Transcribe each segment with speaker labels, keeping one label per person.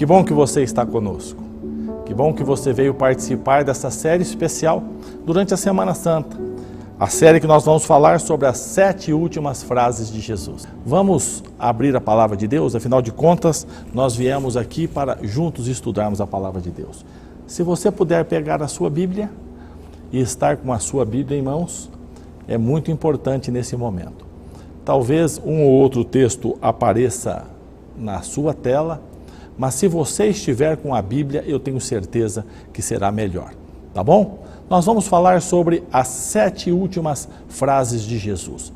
Speaker 1: Que bom que você está conosco. Que bom que você veio participar dessa série especial durante a Semana Santa. A série que nós vamos falar sobre as 7 últimas frases de Jesus. Vamos abrir a palavra de Deus, afinal de contas, nós viemos aqui para juntos estudarmos a palavra de Deus. Se você puder pegar a sua Bíblia e estar com a sua Bíblia em mãos, é muito importante nesse momento. Talvez um ou outro texto apareça na sua tela, mas se você estiver com a Bíblia, eu tenho certeza que será melhor, tá bom? Nós vamos falar sobre as 7 últimas frases de Jesus.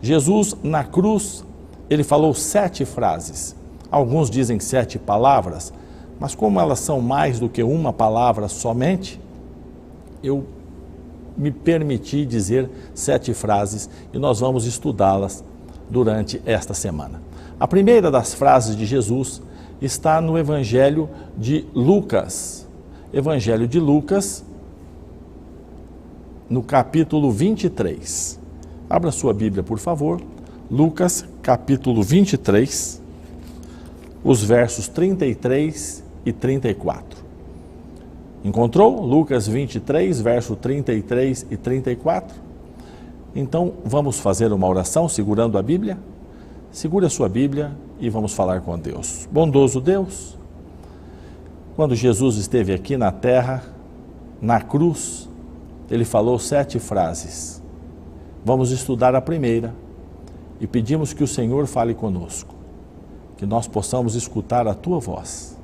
Speaker 1: Jesus, na cruz, ele falou 7 frases. Alguns dizem 7 palavras, mas como elas são mais do que uma palavra somente, eu me permiti dizer 7 frases e nós vamos estudá-las durante esta semana. A primeira das frases de Jesus está no Evangelho de Lucas. Evangelho de Lucas, no capítulo 23. Abra sua Bíblia, por favor. Lucas, capítulo 23, os versos 33 e 34. Encontrou? Lucas 23, verso 33 e 34. Então, vamos fazer uma oração segurando a Bíblia? Segure a sua Bíblia e vamos falar com Deus. Bondoso Deus, quando Jesus esteve aqui na terra, na cruz, ele falou 7 frases. Vamos estudar a primeira e pedimos que o Senhor fale conosco, que nós possamos escutar a tua voz.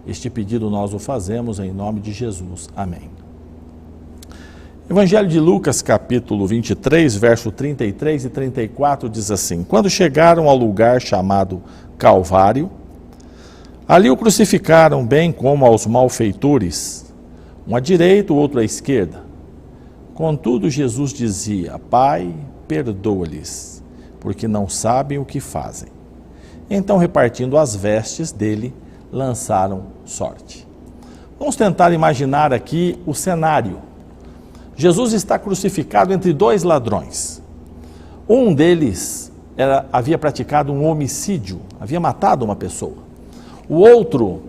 Speaker 1: Este pedido nós o fazemos em nome de Jesus. Amém. Evangelho de Lucas, capítulo 23, verso 33 e 34, diz assim: Quando chegaram ao lugar chamado Calvário, ali o crucificaram bem como aos malfeitores, um à direita, o outro à esquerda. Contudo, Jesus dizia: Pai, perdoa-lhes, porque não sabem o que fazem. Então, repartindo as vestes dele, lançaram sorte. Vamos tentar imaginar aqui o cenário. Jesus está crucificado entre 2 ladrões. Um deles havia praticado um homicídio, havia matado uma pessoa. O outro,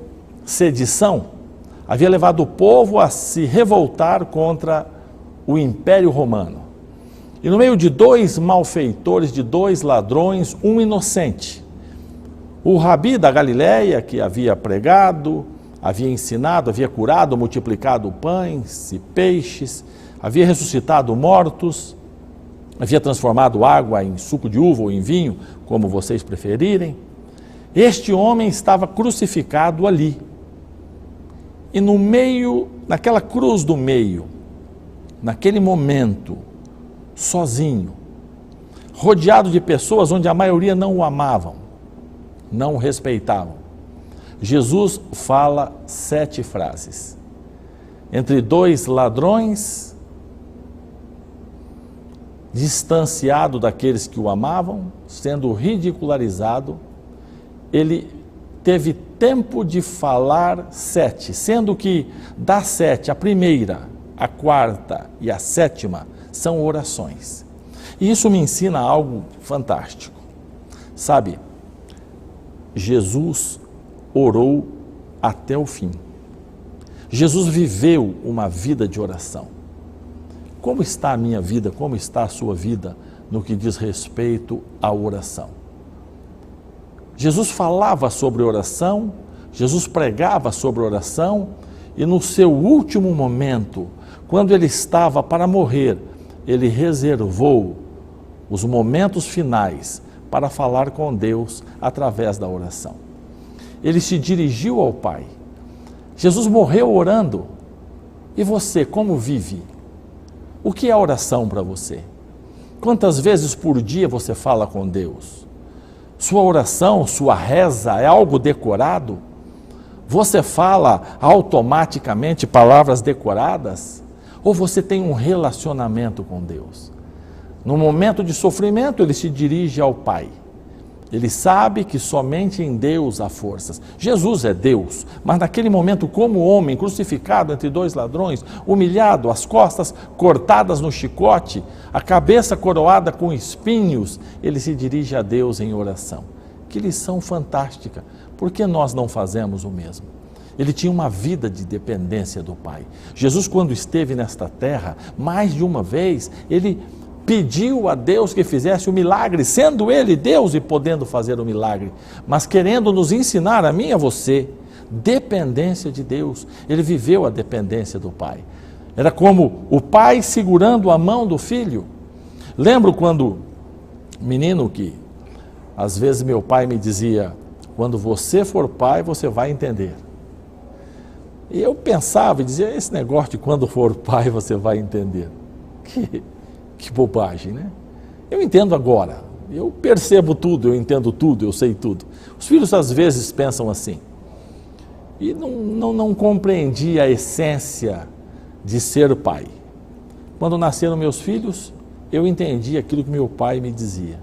Speaker 1: sedição, havia levado o povo a se revoltar contra o Império Romano. E no meio de 2 malfeitores, de 2 ladrões, um inocente. O rabi da Galileia, que havia pregado, havia ensinado, havia curado, multiplicado pães e peixes, havia ressuscitado mortos, havia transformado água em suco de uva ou em vinho, como vocês preferirem. Este homem estava crucificado ali. E no meio, naquela cruz do meio, naquele momento, sozinho, rodeado de pessoas onde a maioria não o amavam, não o respeitavam, Jesus fala 7 frases. Entre 2 ladrões, distanciado daqueles que o amavam, sendo ridicularizado, ele teve tempo de falar 7, sendo que das 7, a primeira, a 4ª e a 7ª são orações. E isso me ensina algo fantástico. Sabe, Jesus orou até o fim. Jesus viveu uma vida de oração. Como está a minha vida, como está a sua vida no que diz respeito à oração? Jesus falava sobre oração, Jesus pregava sobre oração e no seu último momento, quando ele estava para morrer, ele reservou os momentos finais para falar com Deus através da oração. Ele se dirigiu ao Pai. Jesus morreu orando. E você, como vive? O que é oração para você? Quantas vezes por dia você fala com Deus? Sua oração, sua reza é algo decorado? Você fala automaticamente palavras decoradas? Ou você tem um relacionamento com Deus? No momento de sofrimento, ele se dirige ao Pai. Ele sabe que somente em Deus há forças. Jesus é Deus, mas naquele momento, como homem, crucificado entre 2 ladrões, humilhado, as costas cortadas no chicote, a cabeça coroada com espinhos, ele se dirige a Deus em oração. Que lição fantástica, Por que nós não fazemos o mesmo? Ele tinha uma vida de dependência do Pai. Jesus, quando esteve nesta terra, mais de uma vez, ele pediu a Deus que fizesse o milagre, sendo ele Deus e podendo fazer o milagre, mas querendo nos ensinar, a mim e a você, dependência de Deus. Ele viveu a dependência do Pai. Era como o pai segurando a mão do filho. Lembro quando, menino, que às vezes meu pai me dizia: quando você for pai, você vai entender. E eu pensava e dizia: esse negócio de quando for pai, você vai entender. Que bobagem, né? Eu entendo agora, eu percebo tudo, eu entendo tudo, eu sei tudo. Os filhos às vezes pensam assim. E não compreendi a essência de ser pai. Quando nasceram meus filhos, eu entendi aquilo que meu pai me dizia.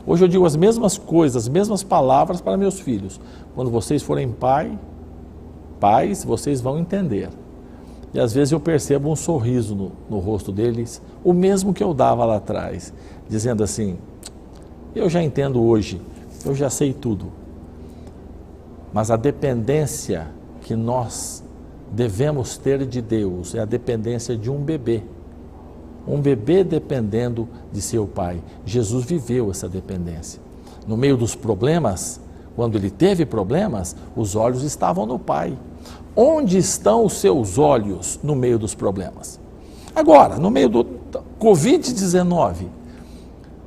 Speaker 1: Hoje eu digo as mesmas coisas, as mesmas palavras para meus filhos. Quando vocês forem pais, vocês vão entender. E às vezes eu percebo um sorriso no rosto deles, o mesmo que eu dava lá atrás, dizendo assim: eu já entendo hoje, eu já sei tudo. Mas a dependência que nós devemos ter de Deus é a dependência de um bebê. Um bebê dependendo de seu pai. Jesus viveu essa dependência. No meio dos problemas, quando ele teve problemas, os olhos estavam no Pai. Onde estão os seus olhos no meio dos problemas? Agora, no meio do Covid-19,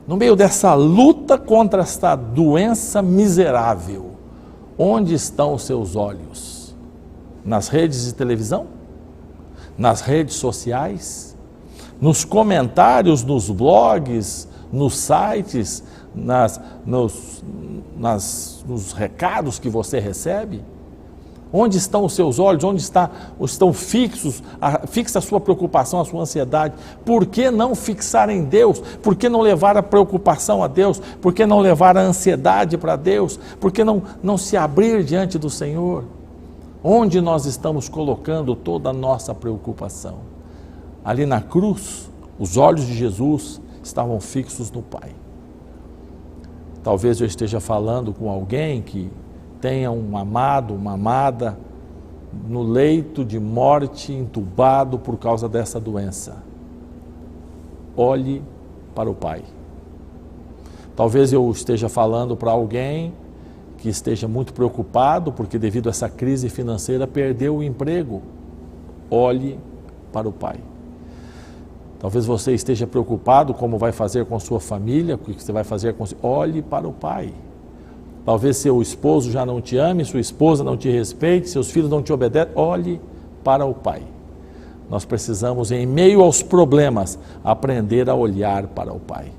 Speaker 1: no meio dessa luta contra esta doença miserável, onde estão os seus olhos? Nas redes de televisão? Nas redes sociais? Nos comentários, nos blogs, nos sites, nos recados que você recebe? Onde estão os seus olhos? Onde estão fixa a sua preocupação, a sua ansiedade? Por que não fixar em Deus? Por que não levar a preocupação a Deus? Por que não levar a ansiedade para Deus? Por que não se abrir diante do Senhor? Onde nós estamos colocando toda a nossa preocupação? Ali na cruz, os olhos de Jesus estavam fixos no Pai. Talvez eu esteja falando com alguém que tenha um amado, uma amada no leito de morte, entubado por causa dessa doença. Olhe para o Pai. Talvez eu esteja falando para alguém que esteja muito preocupado porque devido a essa crise financeira perdeu o emprego. Olhe para o Pai. Talvez você esteja preocupado como vai fazer com a sua família, o que você vai fazer com... Olhe para o Pai. Talvez seu esposo já não te ame, sua esposa não te respeite, seus filhos não te obedecem. Olhe para o Pai. Nós precisamos, em meio aos problemas, aprender a olhar para o Pai.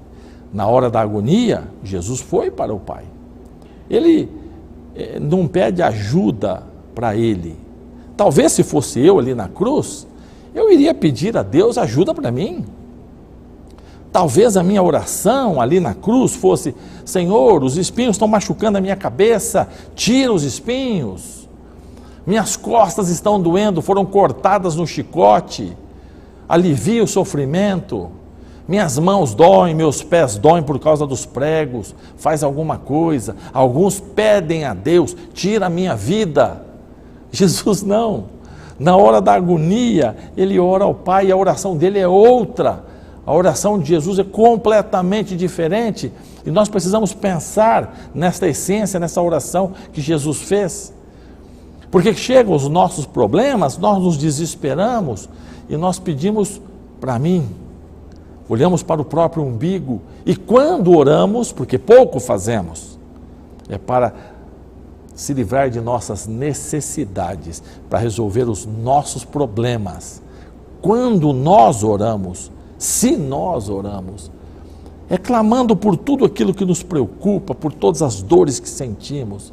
Speaker 1: Na hora da agonia, Jesus foi para o Pai. Ele não pede ajuda para ele. Talvez se fosse eu ali na cruz, eu iria pedir a Deus ajuda para mim. Talvez a minha oração ali na cruz fosse: Senhor, os espinhos estão machucando a minha cabeça, tira os espinhos. Minhas costas estão doendo, foram cortadas no chicote, alivia o sofrimento. Minhas mãos doem, meus pés doem por causa dos pregos, faz alguma coisa. Alguns pedem a Deus: tira a minha vida. Jesus não. Na hora da agonia, ele ora ao Pai e a oração dele é outra. A oração de Jesus é completamente diferente e nós precisamos pensar nesta essência, nessa oração que Jesus fez. Porque chegam os nossos problemas, nós nos desesperamos e nós pedimos para mim. Olhamos para o próprio umbigo e quando oramos, porque pouco fazemos, é para se livrar de nossas necessidades, para resolver os nossos problemas. Quando nós oramos, se nós oramos, é clamando por tudo aquilo que nos preocupa, por todas as dores que sentimos.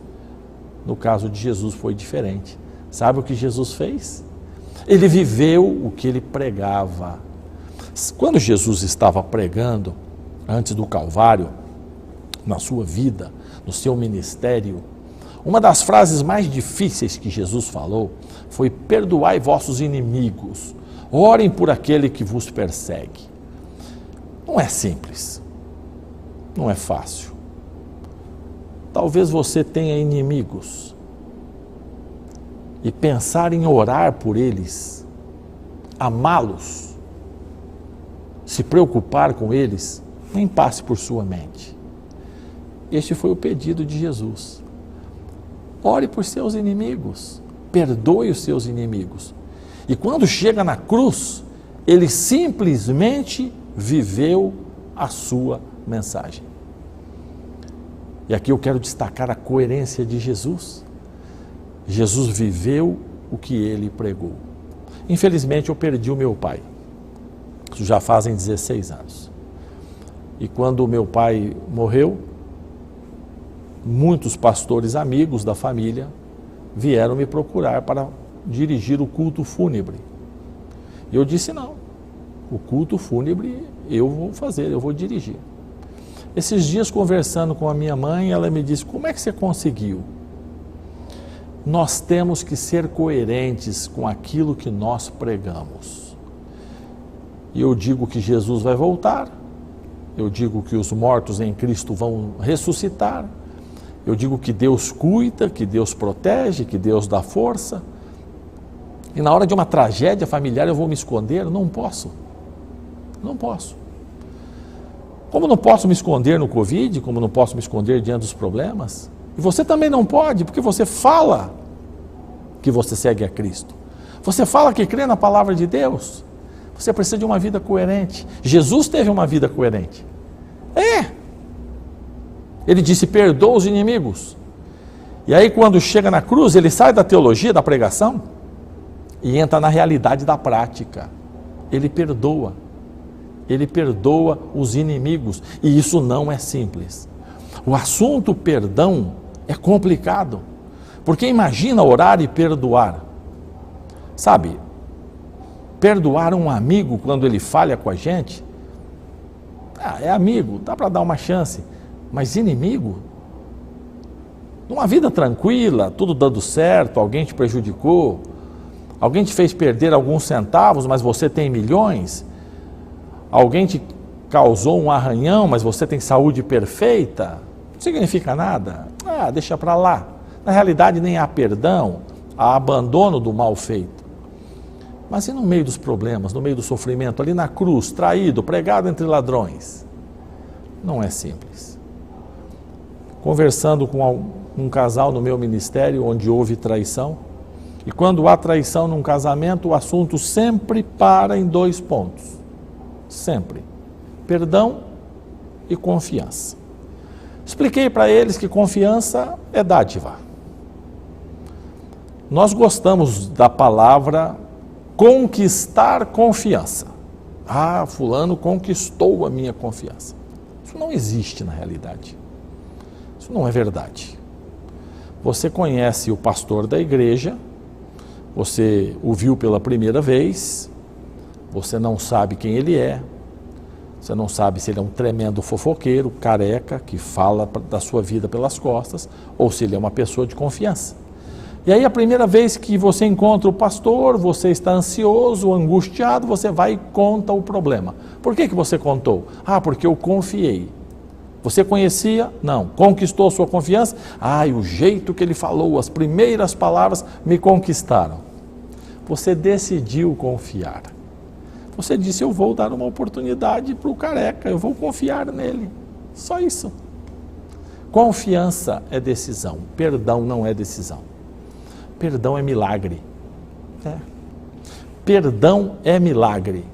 Speaker 1: No caso de Jesus foi diferente. Sabe o que Jesus fez? Ele viveu o que ele pregava. Quando Jesus estava pregando, antes do Calvário, na sua vida, no seu ministério, uma das frases mais difíceis que Jesus falou foi: perdoai vossos inimigos, orem por aquele que vos persegue. Não é simples, não é fácil. Talvez você tenha inimigos e pensar em orar por eles, amá-los, se preocupar com eles, nem passe por sua mente. Este foi o pedido de Jesus. Ore por seus inimigos, perdoe os seus inimigos. E quando chega na cruz, ele simplesmente viveu a sua mensagem. E aqui eu quero destacar a coerência de Jesus. Jesus viveu o que ele pregou. Infelizmente eu perdi o meu pai. Isso já fazem 16 anos. E quando o meu pai morreu, muitos pastores amigos da família vieram me procurar para dirigir o culto fúnebre. E eu disse não, o culto fúnebre eu vou fazer, eu vou dirigir. Esses dias conversando com a minha mãe, ela me disse, como é que você conseguiu? Nós temos que ser coerentes com aquilo que nós pregamos. E eu digo que Jesus vai voltar, eu digo que os mortos em Cristo vão ressuscitar, eu digo que Deus cuida, que Deus protege, que Deus dá força. E na hora de uma tragédia familiar eu vou me esconder? Não posso. Não posso. Como não posso me esconder no Covid, como não posso me esconder diante dos problemas, e você também não pode, porque você fala que você segue a Cristo. Você fala que crê na palavra de Deus. Você precisa de uma vida coerente. Jesus teve uma vida coerente. Ele disse, perdoa os inimigos. E aí quando chega na cruz, ele sai da teologia, da pregação, e entra na realidade da prática. Ele perdoa os inimigos, e isso não é simples. O assunto perdão é complicado, porque imagina orar e perdoar. Sabe, perdoar um amigo quando ele falha com a gente, é amigo, dá para dar uma chance, mas inimigo, numa vida tranquila, tudo dando certo, alguém te prejudicou, alguém te fez perder alguns centavos, mas você tem milhões, alguém te causou um arranhão, mas você tem saúde perfeita, não significa nada, deixa para lá. Na realidade nem há perdão, há abandono do mal feito. Mas e no meio dos problemas, no meio do sofrimento, ali na cruz, traído, pregado entre ladrões? Não é simples. Conversando com um casal no meu ministério, onde houve traição, e quando há traição num casamento, o assunto sempre para em 2 pontos. Sempre. Perdão e confiança. Expliquei para eles que confiança é dádiva. Nós gostamos da palavra conquistar confiança. Fulano conquistou a minha confiança. Isso não existe na realidade. Isso não é verdade. Você conhece o pastor da igreja, você o viu pela primeira vez, você não sabe quem ele é, você não sabe se ele é um tremendo fofoqueiro, careca, que fala da sua vida pelas costas, ou se ele é uma pessoa de confiança. E aí a primeira vez que você encontra o pastor, você está ansioso, angustiado, você vai e conta o problema. Por que você contou? Porque eu confiei. Você conhecia? Não. Conquistou a sua confiança? O jeito que ele falou, as primeiras palavras me conquistaram. Você decidiu confiar. Você disse, eu vou dar uma oportunidade para o careca, eu vou confiar nele. Só isso. Confiança é decisão, perdão não é decisão. Perdão é milagre. Perdão é milagre.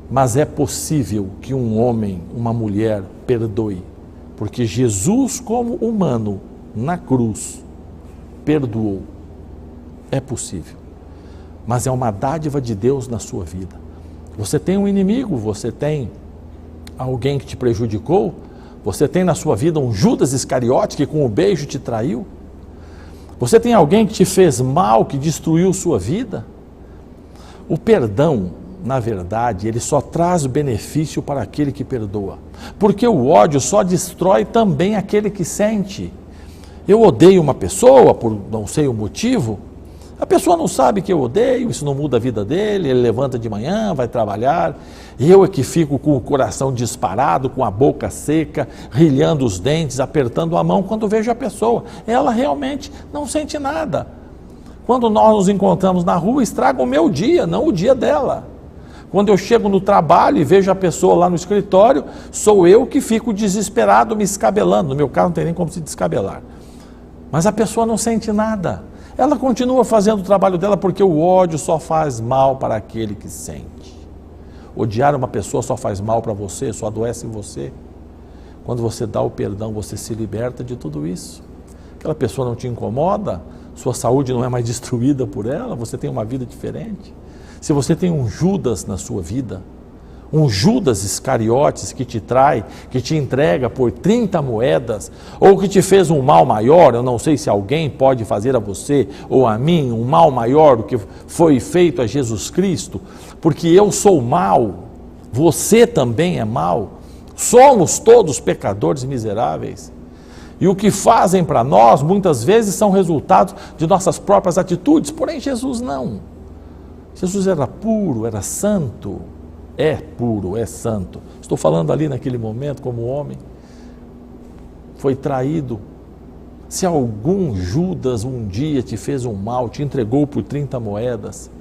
Speaker 1: Mas é possível que um homem, uma mulher perdoe, porque Jesus, como humano, na cruz, perdoou. É possível. Mas é uma dádiva de Deus na sua vida. Você tem um inimigo, você tem alguém que te prejudicou, você tem na sua vida um Judas Iscariote que com o beijo te traiu, você tem alguém que te fez mal, que destruiu sua vida. O perdão, na verdade, ele só traz benefício para aquele que perdoa, porque o ódio só destrói também aquele que sente. Eu odeio uma pessoa por não sei o motivo, a pessoa não sabe que eu odeio, isso não muda a vida dele, ele levanta de manhã, vai trabalhar, eu é que fico com o coração disparado, com a boca seca, rilhando os dentes, apertando a mão quando vejo a pessoa. Ela realmente não sente nada. Quando nós nos encontramos na rua, estraga o meu dia, não o dia dela. Quando eu chego no trabalho e vejo a pessoa lá no escritório, sou eu que fico desesperado, me escabelando. No meu caso não tem nem como se descabelar. Mas a pessoa não sente nada. Ela continua fazendo o trabalho dela porque o ódio só faz mal para aquele que sente. Odiar uma pessoa só faz mal para você, só adoece em você. Quando você dá o perdão, você se liberta de tudo isso. Aquela pessoa não te incomoda, sua saúde não é mais destruída por ela, você tem uma vida diferente. Se você tem um Judas na sua vida, um Judas Iscariotes que te trai, que te entrega por 30 moedas, ou que te fez um mal maior, eu não sei se alguém pode fazer a você ou a mim um mal maior do que foi feito a Jesus Cristo, porque eu sou mau, você também é mau, somos todos pecadores miseráveis. E o que fazem para nós, muitas vezes, são resultados de nossas próprias atitudes, porém Jesus não. Jesus era puro, era santo, é puro, é santo. Estou falando ali naquele momento como homem, foi traído. Se algum Judas um dia te fez um mal, te entregou por 30 moedas,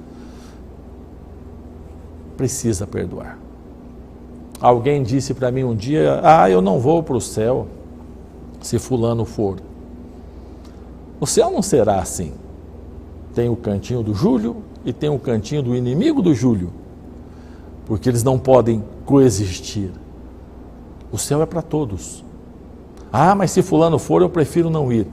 Speaker 1: precisa perdoar. Alguém disse para mim um dia, eu não vou para o céu se fulano for. O céu não será assim. Tem o cantinho do Júlio e tem o cantinho do inimigo do Júlio, porque eles não podem coexistir. O céu é para todos. Mas se fulano for, eu prefiro não ir.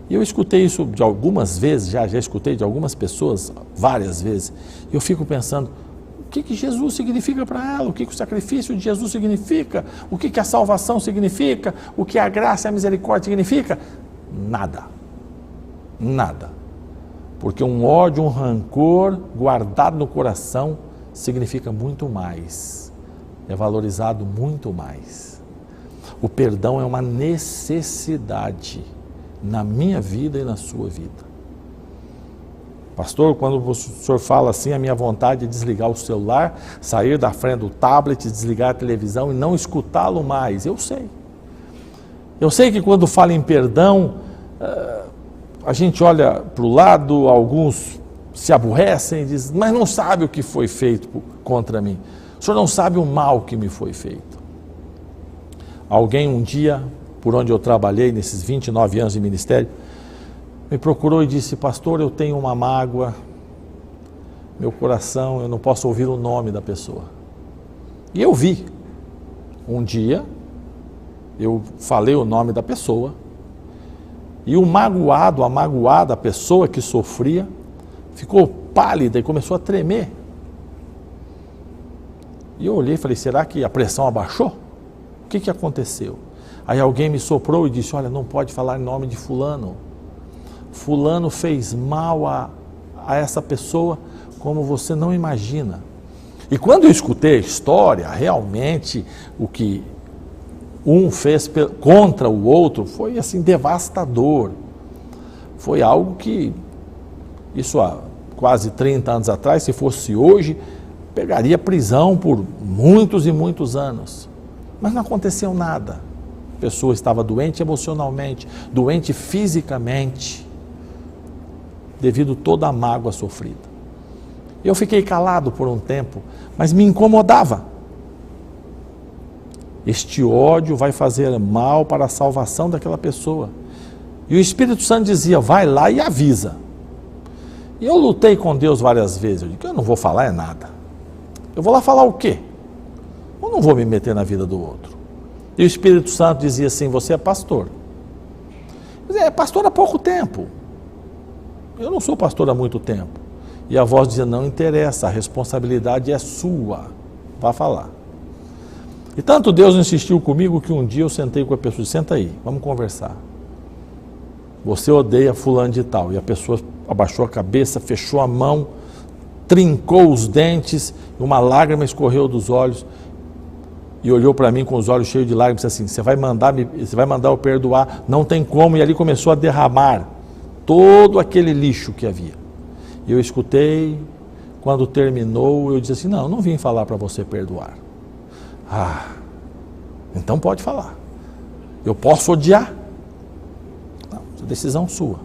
Speaker 1: E eu escutei isso de algumas vezes, já escutei de algumas pessoas, várias vezes, e eu fico pensando, o que Jesus significa para ela? O que o sacrifício de Jesus significa? O que a salvação significa? O que a graça e a misericórdia significa? Nada. Nada. Porque um ódio, um rancor guardado no coração significa muito mais. É valorizado muito mais. O perdão é uma necessidade na minha vida e na sua vida. Pastor, quando o senhor fala assim, a minha vontade é desligar o celular, sair da frente do tablet, desligar a televisão e não escutá-lo mais. Eu sei. Eu sei que quando fala em perdão, a gente olha para o lado, alguns se aborrecem e dizem, mas não sabe o que foi feito contra mim. O senhor não sabe o mal que me foi feito. Alguém um dia, por onde eu trabalhei nesses 29 anos de ministério, me procurou e disse, pastor, eu tenho uma mágoa, meu coração, eu não posso ouvir o nome da pessoa. E eu vi, um dia, eu falei o nome da pessoa, e o magoado, a magoada, a pessoa que sofria, ficou pálida e começou a tremer. E eu olhei e falei, será que a pressão abaixou? O que aconteceu? Aí alguém me soprou e disse, olha, não pode falar em nome de fulano. Fulano fez mal a essa pessoa como você não imagina. E quando eu escutei a história, realmente o que um fez contra o outro foi assim devastador. Foi algo que, isso há quase 30 anos atrás, se fosse hoje, pegaria prisão por muitos e muitos anos. Mas não aconteceu nada. A pessoa estava doente emocionalmente, doente fisicamente, devido a toda a mágoa sofrida. Eu fiquei calado por um tempo, mas me incomodava. Este ódio vai fazer mal para a salvação daquela pessoa. E o Espírito Santo dizia, vai lá e avisa. E eu lutei com Deus várias vezes, eu digo, eu não vou falar nada. Eu vou lá falar o quê? Eu não vou me meter na vida do outro. E o Espírito Santo dizia assim, você é pastor. Eu dizia, pastor há pouco tempo. Eu não sou pastor há muito tempo. E a voz dizia, não interessa, a responsabilidade é sua. Vá falar. E tanto Deus insistiu comigo que um dia eu sentei com a pessoa e disse, senta aí, vamos conversar. Você odeia fulano de tal. E a pessoa abaixou a cabeça, fechou a mão, trincou os dentes, uma lágrima escorreu dos olhos e olhou para mim com os olhos cheios de lágrimas e disse assim, você vai mandar eu perdoar, não tem como. E ali começou a derramar todo aquele lixo que havia. E eu escutei, quando terminou, eu disse assim, não, eu não vim falar para você perdoar. Então pode falar. Eu posso odiar? Não, é decisão sua.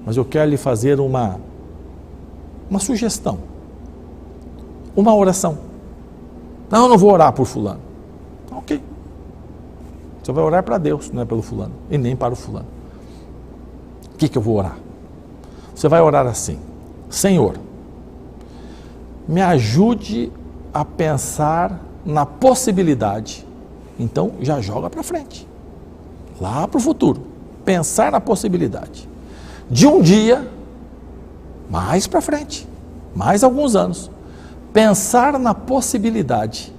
Speaker 1: Mas eu quero lhe fazer uma uma sugestão, uma oração. Não, eu não vou orar por fulano. Ok. Você vai orar para Deus, não é pelo fulano, e nem para o fulano. O que eu vou orar? Você vai orar assim: Senhor, me ajude a pensar na possibilidade. Então já joga para frente, lá para o futuro. Pensar na possibilidade de um dia, mais para frente, mais alguns anos, pensar na possibilidade,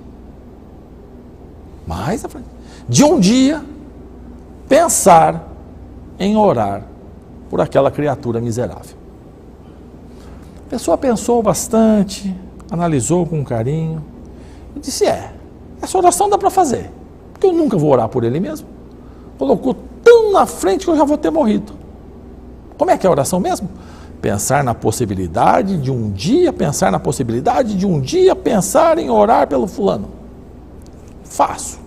Speaker 1: mais à frente, de um dia, pensar em orar por aquela criatura miserável. A pessoa pensou bastante, analisou com carinho, e disse, essa oração dá para fazer, porque eu nunca vou orar por ele mesmo. Colocou tão na frente que eu já vou ter morrido. Como é que é a oração mesmo? Pensar na possibilidade de um dia, pensar na possibilidade de um dia, pensar em orar pelo fulano. Faço.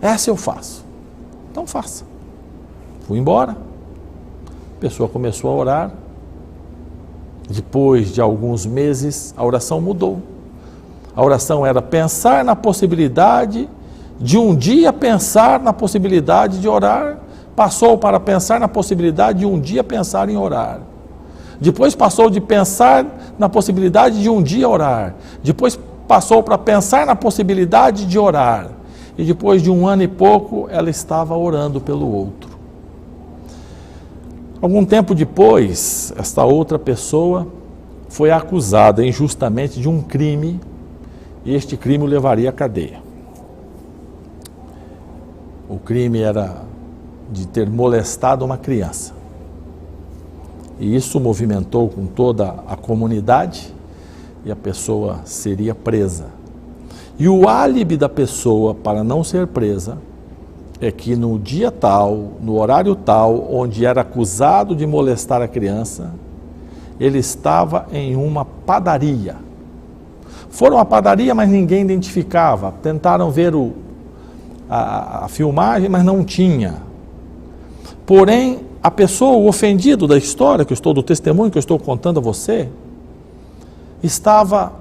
Speaker 1: Essa eu faço. Então faça. Fui embora. A pessoa começou a orar. Depois de alguns meses, a oração mudou. A oração era pensar na possibilidade de um dia pensar na possibilidade de orar. Passou para pensar na possibilidade de um dia pensar em orar. Depois passou de pensar na possibilidade de um dia orar. Depois passou para pensar na possibilidade de orar. E depois de 1 ano e pouco, ela estava orando pelo outro. Algum tempo depois, esta outra pessoa foi acusada injustamente de um crime, e este crime o levaria à cadeia. O crime era de ter molestado uma criança. E isso movimentou com toda a comunidade e a pessoa seria presa. E o álibi da pessoa para não ser presa é que no dia tal, no horário tal, onde era acusado de molestar a criança, ele estava em uma padaria. Foram à padaria, mas ninguém identificava. Tentaram ver a filmagem, mas não tinha. Porém, a pessoa, o ofendido da história, do testemunho que eu estou contando a você, estava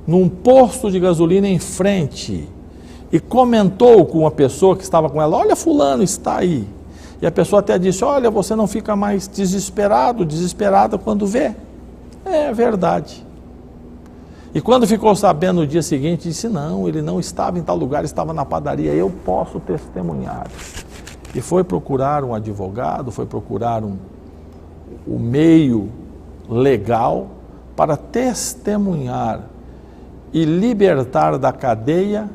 Speaker 1: num posto de gasolina em frente e comentou com uma pessoa que estava com ela, olha, fulano está aí. E a pessoa até disse, olha, você não fica mais desesperada quando vê. É verdade. E quando ficou sabendo no dia seguinte, disse, não, ele não estava em tal lugar, estava na padaria, eu posso testemunhar. E foi procurar um advogado, foi procurar o meio legal para testemunhar e libertar da cadeia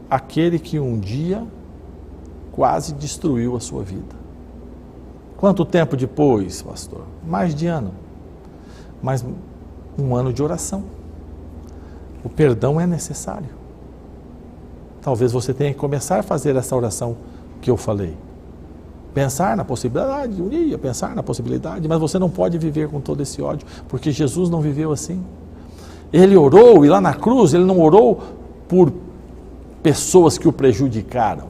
Speaker 1: aquele que um dia quase destruiu a sua vida. Quanto tempo depois, pastor? Mais de ano. Mas 1 ano de oração. O perdão é necessário. Talvez você tenha que começar a fazer essa oração que eu falei. Pensar na possibilidade de um dia, pensar na possibilidade, mas você não pode viver com todo esse ódio, porque Jesus não viveu assim. Ele orou, e lá na cruz, ele não orou por pessoas que o prejudicaram.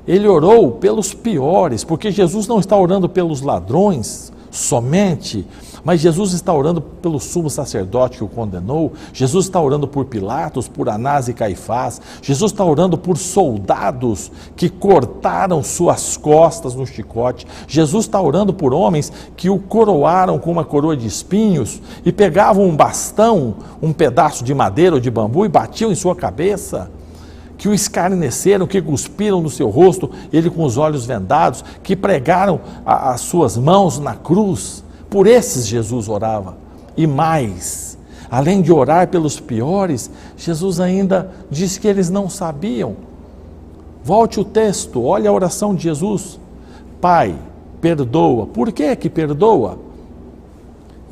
Speaker 1: Ele orou pelos piores, porque Jesus não está orando pelos ladrões somente, mas Jesus está orando pelo sumo sacerdote que o condenou, Jesus está orando por Pilatos, por Anás e Caifás, Jesus está orando por soldados que cortaram suas costas no chicote, Jesus está orando por homens que o coroaram com uma coroa de espinhos e pegavam um bastão, um pedaço de madeira ou de bambu e batiam em sua cabeça, que o escarneceram, que cuspiram no seu rosto, ele com os olhos vendados, que pregaram as suas mãos na cruz. Por esses Jesus orava. E mais, além de orar pelos piores, Jesus ainda diz que eles não sabiam. Volte o texto, olha a oração de Jesus. Pai, perdoa. Por que que perdoa?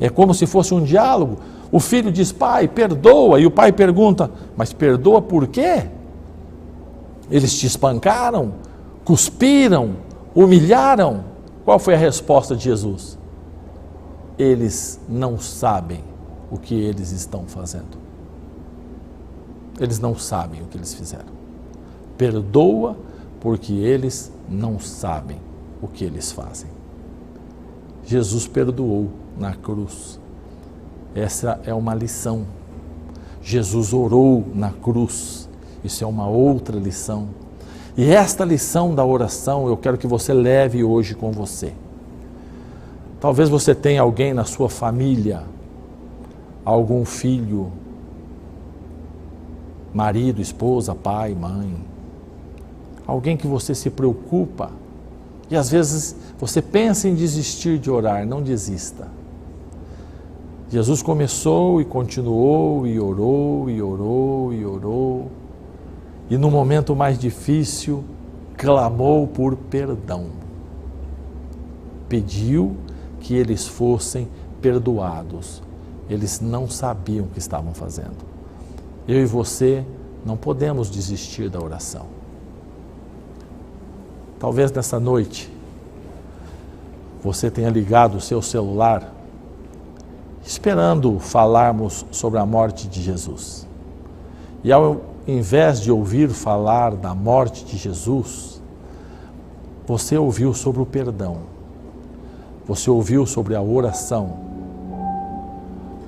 Speaker 1: É como se fosse um diálogo. O filho diz, pai, perdoa. E o pai pergunta, mas perdoa por quê? Eles te espancaram, cuspiram, humilharam. Qual foi a resposta de Jesus? Eles não sabem o que eles estão fazendo. Eles não sabem o que eles fizeram. Perdoa porque eles não sabem o que eles fazem. Jesus perdoou na cruz. Essa é uma lição. Jesus orou na cruz. Isso é uma outra lição. E esta lição da oração eu quero que você leve hoje com você. Talvez você tenha alguém na sua família, algum filho, marido, esposa, pai, mãe, alguém que você se preocupa e às vezes você pensa em desistir de orar. Não desista. Jesus começou e continuou e orou e orou e orou e no momento mais difícil clamou por perdão. Pediu que eles fossem perdoados. Eles não sabiam o que estavam fazendo. Eu e você não podemos desistir da oração. Talvez nessa noite você tenha ligado o seu celular esperando falarmos sobre a morte de Jesus. E ao invés de ouvir falar da morte de Jesus, você ouviu sobre o perdão. Você ouviu sobre a oração.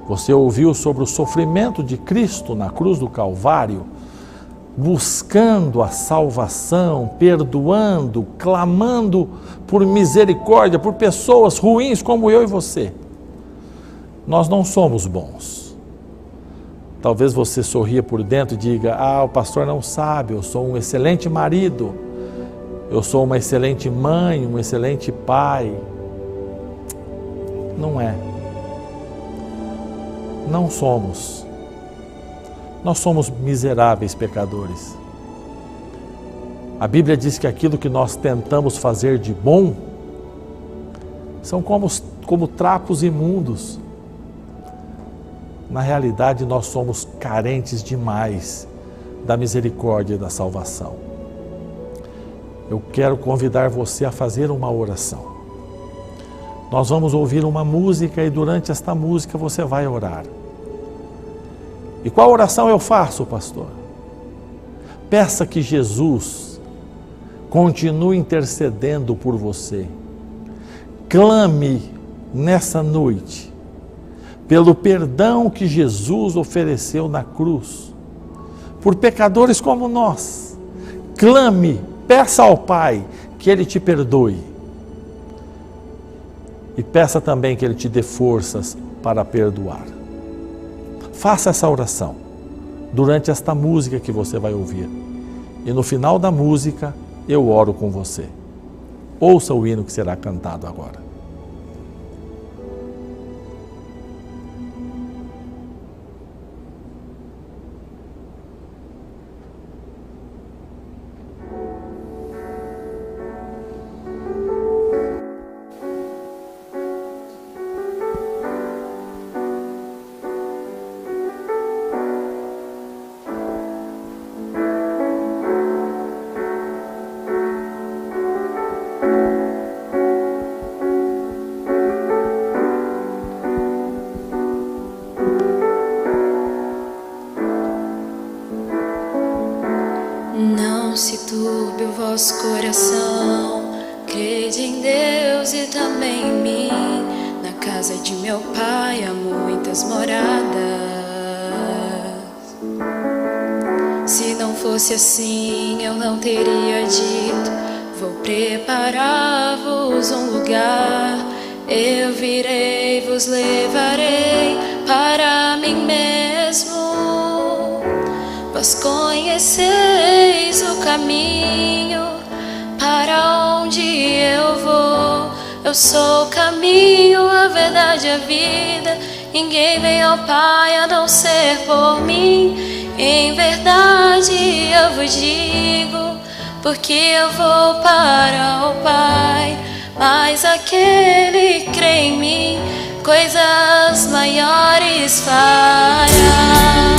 Speaker 1: Você ouviu sobre o sofrimento de Cristo na cruz do Calvário, buscando a salvação, perdoando, clamando por misericórdia, por pessoas ruins como eu e você. Nós não somos bons. Talvez você sorria por dentro e diga: o pastor não sabe, eu sou um excelente marido, eu sou uma excelente mãe, um excelente pai. Não é. Não somos. Nós somos miseráveis pecadores. A Bíblia diz que aquilo que nós tentamos fazer de bom são como trapos imundos. Na realidade, nós somos carentes demais da misericórdia e da salvação. Eu quero convidar você a fazer uma oração. Nós vamos ouvir uma música e durante esta música você vai orar. E qual oração eu faço, pastor? Peça que Jesus continue intercedendo por você. Clame nessa noite pelo perdão que Jesus ofereceu na cruz, por pecadores como nós. Clame, peça ao Pai que Ele te perdoe. E peça também que Ele te dê forças para perdoar. Faça essa oração durante esta música que você vai ouvir. E no final da música, eu oro com você. Ouça o hino que será cantado agora.
Speaker 2: Não se turbe o vosso coração, crede em Deus e também em mim. Na casa de meu Pai há muitas moradas. Se não fosse assim, eu não teria dito: vou preparar-vos um lugar. Eu virei, vos levarei para mim mesmo. Vós conheceis o caminho para onde eu vou. Eu sou o caminho, a verdade e a vida. Ninguém vem ao Pai a não ser por mim. Em verdade eu vos digo, porque eu vou para o Pai. Mas aquele que crê em mim, coisas maiores fará.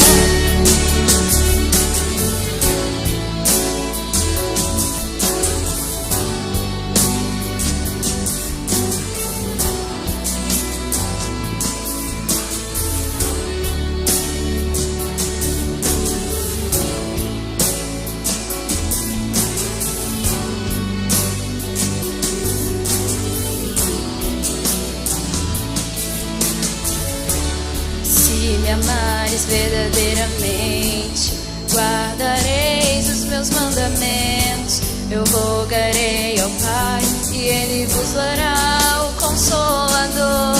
Speaker 2: amares verdadeiramente, guardareis os meus mandamentos. Eu rogarei ao Pai e Ele vos dará o Consolador,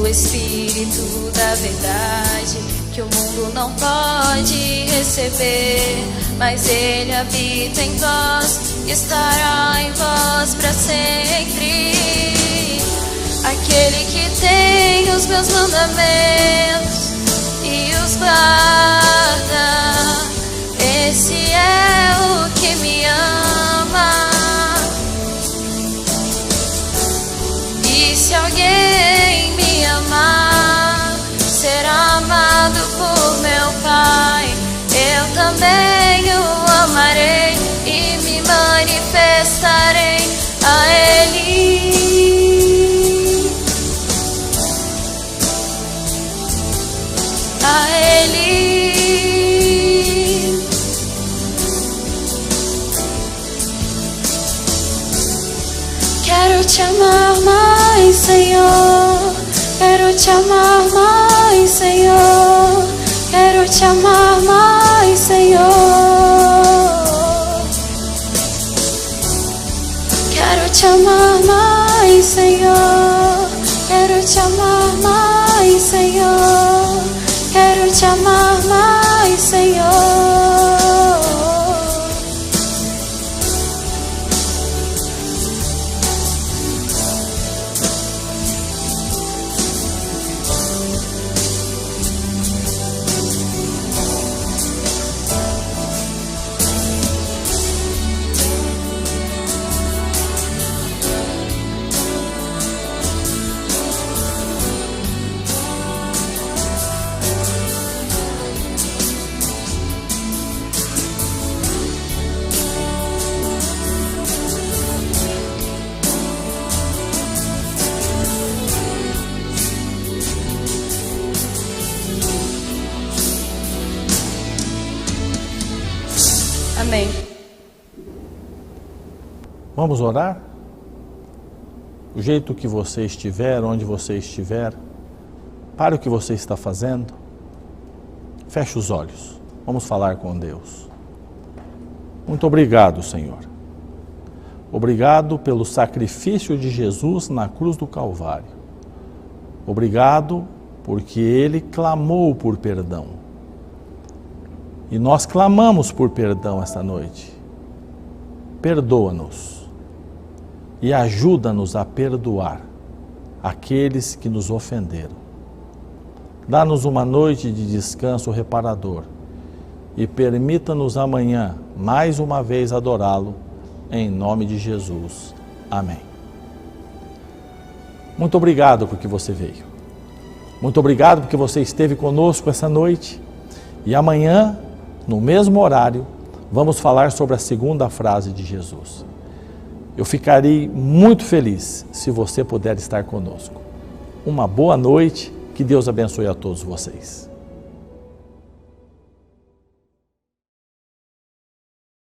Speaker 2: o Espírito da verdade, que o mundo não pode receber, mas Ele habita em vós e estará em vós para sempre. Aquele que tem os meus mandamentos e os guarda, esse é o que me ama. E se alguém me amar, será amado por meu Pai. Eu também o amarei e me manifestarei a Ele. A Ele. Quero te amar mais, Senhor. Quero te amar mais, Senhor. Quero te amar mais, Senhor. Quero te amar mais, Senhor. Quero te amar mais, Senhor. Quero te amar mais, Senhor. Amém.
Speaker 1: Vamos orar? O jeito que você estiver, onde você estiver, para o que você está fazendo, feche os olhos. Vamos falar com Deus. Muito obrigado, Senhor. Obrigado pelo sacrifício de Jesus na cruz do Calvário. Obrigado porque Ele clamou por perdão. E nós clamamos por perdão esta noite. Perdoa-nos e ajuda-nos a perdoar aqueles que nos ofenderam. Dá-nos uma noite de descanso reparador e permita-nos amanhã, mais uma vez, adorá-lo, em nome de Jesus. Amém. Muito obrigado porque você veio. Muito obrigado porque você esteve conosco essa noite. E amanhã, no mesmo horário, vamos falar sobre a segunda frase de Jesus. Eu ficarei muito feliz se você puder estar conosco. Uma boa noite, que Deus abençoe a todos vocês.